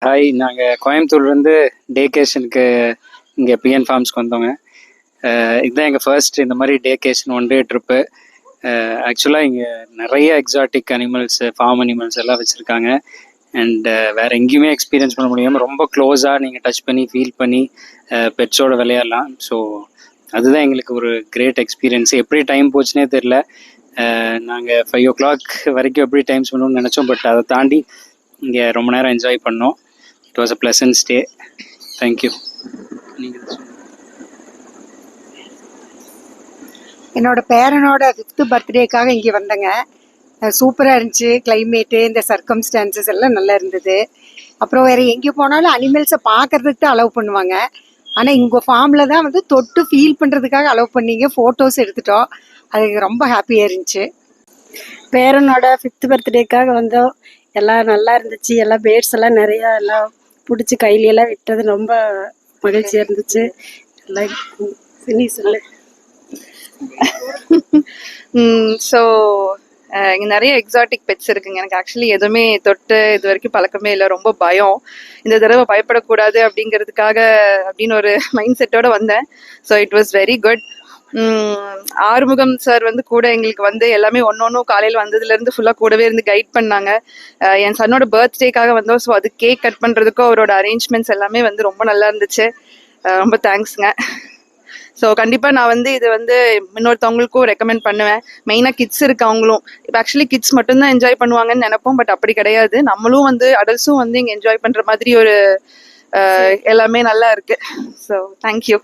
Hi, நாங்கள் கோயம்புத்தூர்லேருந்து டேகேஷனுக்கு இங்கே பிஎன் ஃபார்ம்ஸ்க்கு வந்தோங்க. இதுதான் எங்கள் ஃபர்ஸ்ட் இந்த மாதிரி டேகேஷன் ஒன் டே ட்ரிப்பு. ஆக்சுவலாக இங்கே நிறைய எக்ஸாட்டிக் அனிமல்ஸ், ஃபார்ம் அனிமல்ஸ் எல்லாம் வச்சுருக்காங்க. அண்ட் வேறு எங்கேயுமே எக்ஸ்பீரியன்ஸ் பண்ண முடியாமல் ரொம்ப க்ளோஸாக நீங்கள் டச் பண்ணி ஃபீல் பண்ணி பெட்ஸோட விளையாடலாம். ஸோ அதுதான் எங்களுக்கு ஒரு கிரேட் எக்ஸ்பீரியன்ஸ். எப்படி டைம் போச்சுனே தெரில. நாங்கள் 5 o'clock வரைக்கும் எப்படி டைம் பண்ணணும்னு நினச்சோம், பட் அதை தாண்டி இங்கே ரொம்ப நேரம் என்ஜாய் பண்ணோம். It was a pleasant stay. Thank you. என்னோட பேரனோட 5th பர்த்டேக்காக இங்கே வந்தேங்க. சூப்பராக இருந்துச்சு. கிளைமேட்டு, இந்த சர்க்கம்ஸ்டான்சஸ் எல்லாம் நல்லா இருந்தது. அப்புறம் வேறு எங்கே போனாலும் அனிமல்ஸை பார்க்கறதுக்கு தான் அலோவ் பண்ணுவாங்க. ஆனால் இங்கே ஃபார்மில் தான் வந்து தொட்டு ஃபீல் பண்ணுறதுக்காக அலோவ் பண்ணிங்க. ஃபோட்டோஸ் எடுத்துட்டோம். அது ரொம்ப ஹாப்பியாக இருந்துச்சு. பேரனோட 5th பர்த்டேக்காக வந்தோம். எல்லாம் நல்லா இருந்துச்சு. எல்லாம் பேர்ட்ஸ் எல்லாம் நிறையா எல்லாம் பிடிச்சி கையிலெல்லாம் விட்டது ரொம்ப மகிழ்ச்சியாக இருந்துச்சு. எல்லாம் சினி சொல்லு. ஸோ இங்கே நிறைய எக்ஸாட்டிக் பெட்ஸ் இருக்குங்க. எனக்கு ஆக்சுவலி எதுவுமே தொட்டு இது வரைக்கும் பழக்கமே இல்லை. ரொம்ப பயம். இந்த தடவை பயப்படக்கூடாது அப்படின்னு ஒரு மைண்ட் செட்டோட வந்தேன். So it was very good. Arumugam sir வந்து கூட எங்களுக்கு வந்து எல்லாமே ஒன்னொன்னும் காலையில் வந்ததுலேருந்து ஃபுல்லாக கூடவே இருந்து கைட் பண்ணாங்க. என் சன்னோட பர்த்டேக்காக வந்தோம். ஸோ அது கேக் கட் பண்ணுறதுக்கும் அவரோட அரேஞ்ச்மெண்ட்ஸ் எல்லாமே வந்து ரொம்ப நல்லா இருந்துச்சு. ரொம்ப தேங்க்ஸுங்க. ஸோ கண்டிப்பாக நான் வந்து இது வந்து இன்னொருத்தவங்களுக்கும் ரெக்கமெண்ட் பண்ணுவேன். மெயினாக கிட்ஸ் இருக்கு. அவங்களும் இப்போ ஆக்சுவலி கிட்ஸ் மட்டும்தான் என்ஜாய் பண்ணுவாங்கன்னு நினைப்போம், பட் அப்படி கிடையாது. நம்மளும் வந்து அடல்ட்ஸும் வந்து இங்கே என்ஜாய் பண்ணுற மாதிரி ஒரு எல்லாமே நல்லா இருக்கு. So thank you.